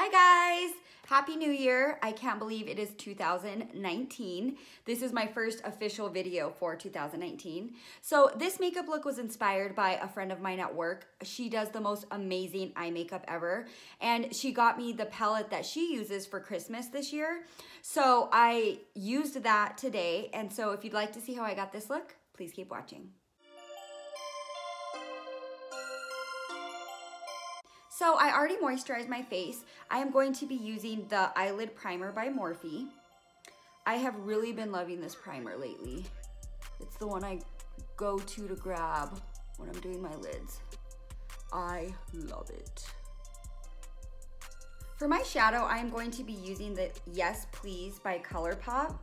Hi guys! Happy New Year. I can't believe it is 2019. This is my first official video for 2019. So this makeup look was inspired by a friend of mine at work. She does the most amazing eye makeup ever. And she got me the palette that she uses for Christmas this year. So I used that today. And so if you'd like to see how I got this look, please keep watching. So I already moisturized my face. I am going to be using the Eyelid Primer by Morphe. I have really been loving this primer lately. It's the one I go to grab when I'm doing my lids. I love it. For my shadow, I am going to be using the Yes Please by ColourPop.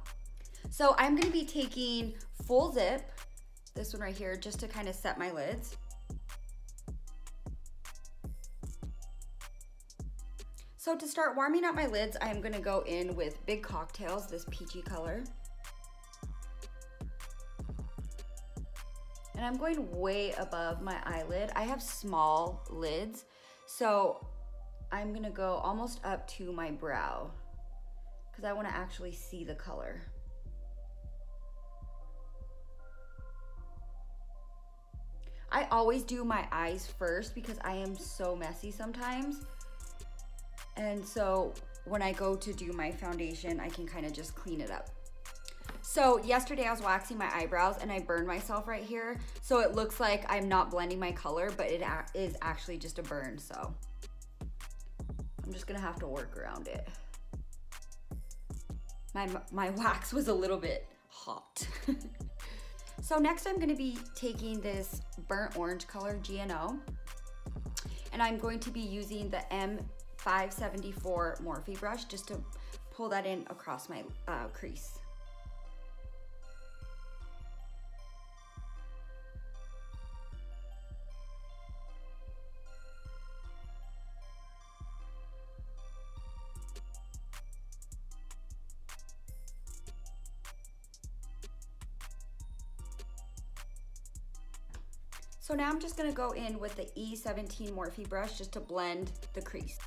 So I'm gonna be taking Full Zip, this one right here, just to kind of set my lids. So to start warming up my lids, I am gonna go in with Big Cocktails, this peachy color. And I'm going way above my eyelid. I have small lids, so I'm gonna go almost up to my brow because I wanna actually see the color. I always do my eyes first because I am so messy sometimes. And so when I go to do my foundation, I can kind of just clean it up. So yesterday I was waxing my eyebrows and I burned myself right here. So it looks like I'm not blending my color, but it is actually just a burn. So I'm just gonna have to work around it. My wax was a little bit hot. So next I'm gonna be taking this burnt orange color, GNO, and I'm going to be using the M574 Morphe brush just to pull that in across my crease. So now I'm just gonna go in with the E17 Morphe brush just to blend the crease.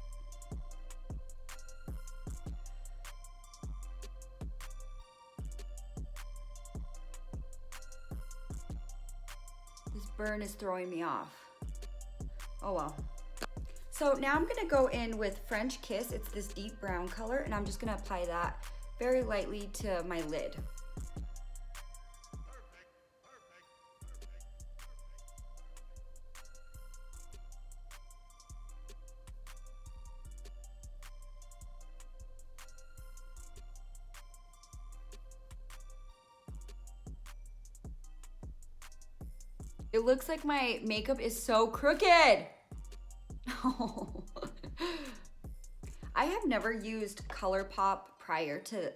This burn is throwing me off. Oh well. So now I'm gonna go in with French Kiss. It's this deep brown color, and I'm just gonna apply that very lightly to my lid. It looks like my makeup is so crooked. Oh. I have never used ColourPop prior to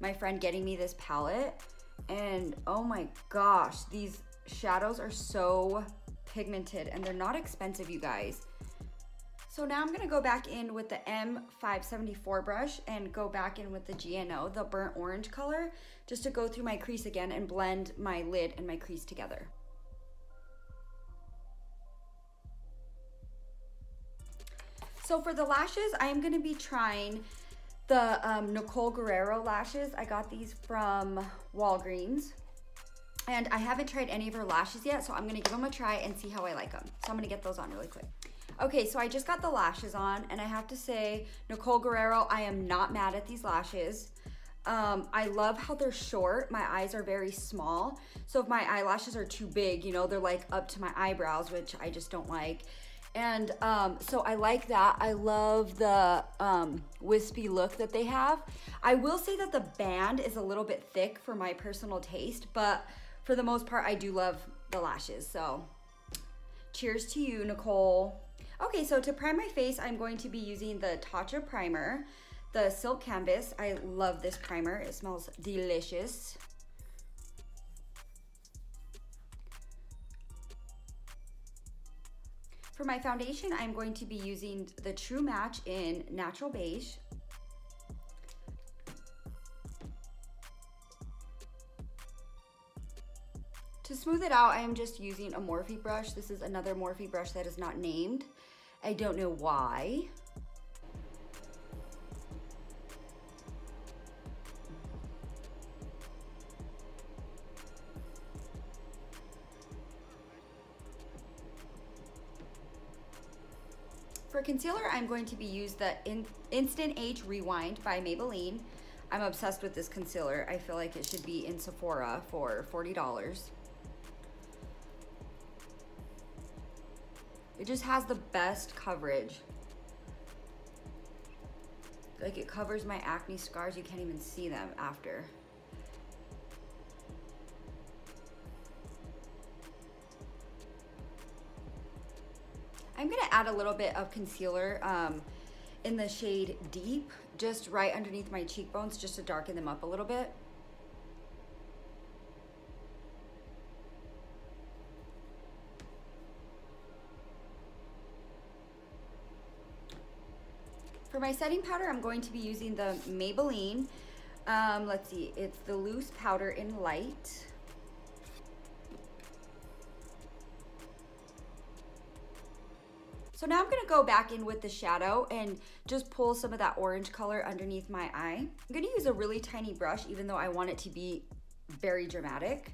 my friend getting me this palette. And oh my gosh, these shadows are so pigmented and they're not expensive, you guys. So now I'm gonna go back in with the M574 brush and go back in with the GNO, the burnt orange color, just to go through my crease again and blend my lid and my crease together. So for the lashes, I am gonna be trying the Nicole Guerriro lashes. I got these from Walgreens. And I haven't tried any of her lashes yet, so I'm gonna give them a try and see how I like them. So I'm gonna get those on really quick. Okay, so I just got the lashes on, and I have to say, Nicole Guerriro, I am not mad at these lashes. I love how they're short. My eyes are very small. So if my eyelashes are too big, you know, they're like up to my eyebrows, which I just don't like. And so I like that. I love the wispy look that they have. I will say that the band is a little bit thick for my personal taste, but for the most part, I do love the lashes. So cheers to you, Nicole. Okay, so to prime my face, I'm going to be using the TATCHA primer, the Silk Canvas. I love this primer. It smells delicious. For my foundation, I'm going to be using the True Match in Natural Beige. To smooth it out, I am just using a Morphe brush. This is another Morphe brush that is not named. I don't know why. For concealer, I'm going to be using the Instant Age Rewind by Maybelline. I'm obsessed with this concealer. I feel like it should be in Sephora for $40. It just has the best coverage. Like, it covers my acne scars. You can't even see them after. I'm gonna add a little bit of concealer in the shade Deep, just right underneath my cheekbones, just to darken them up a little bit. For my setting powder, I'm going to be using the Maybelline, let's see, it's the loose powder in light. So now I'm gonna go back in with the shadow and just pull some of that orange color underneath my eye. I'm gonna use a really tiny brush, even though I want it to be very dramatic.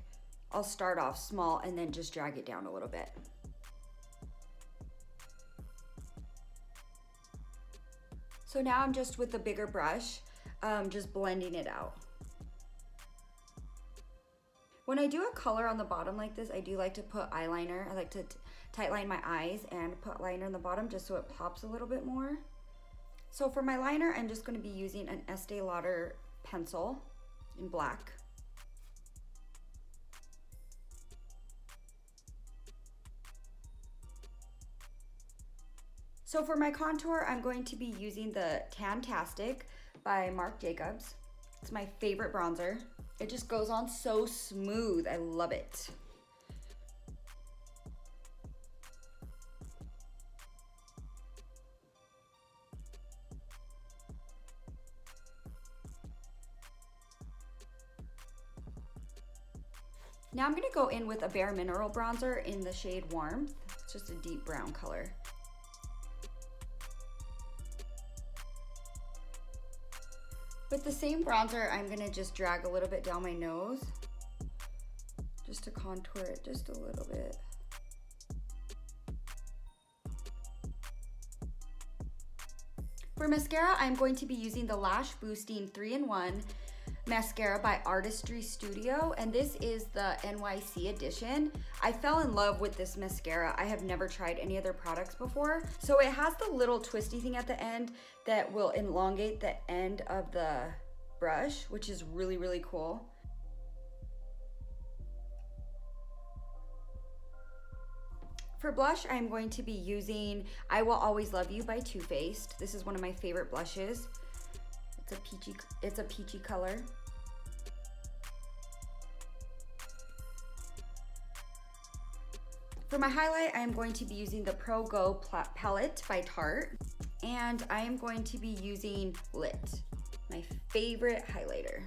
I'll start off small and then just drag it down a little bit. So now I'm just with the bigger brush, just blending it out. When I do a color on the bottom like this, I do like to put eyeliner. I like to tightline my eyes and put liner on the bottom just so it pops a little bit more. So for my liner, I'm just going to be using an Estee Lauder pencil in black. So for my contour, I'm going to be using the TAN-TASTIC by Marc Jacobs. It's my favorite bronzer. It just goes on so smooth. I love it. Now I'm gonna go in with a bareMinerals bronzer in the shade Warmth. It's just a deep brown color. With the same bronzer, I'm gonna just drag a little bit down my nose, just to contour it just a little bit. For mascara, I'm going to be using the Lash Boosting 3-in-1 mascara by Artistry Studio, and this is the NYC edition. I fell in love with this mascara. I have never tried any other products before. So it has the little twisty thing at the end that will elongate the end of the brush, which is really, really cool. For blush, I'm going to be using I Will Always Love You by Too Faced. This is one of my favorite blushes. It's a peachy color. For my highlight, I'm going to be using the Pro Go palette by Tarte, and I am going to be using Lit, my favorite highlighter.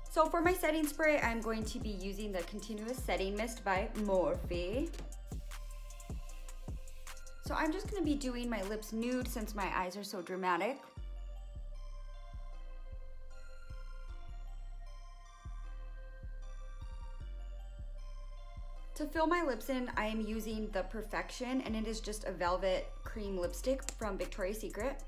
So for my setting spray, I'm going to be using the Continuous Setting Mist by MORPHE. So I'm just gonna be doing my lips nude since my eyes are so dramatic. To fill my lips in, I am using the Perfection, and it is just a velvet cream lipstick from Victoria's Secret.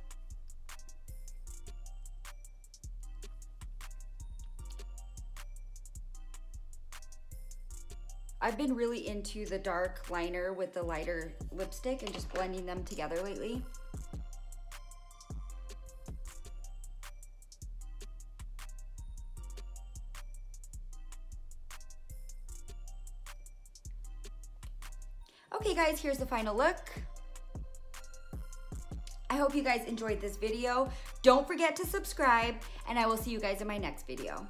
I've been really into the dark liner with the lighter lipstick and just blending them together lately. Okay guys, here's the final look. I hope you guys enjoyed this video. Don't forget to subscribe, and I will see you guys in my next video.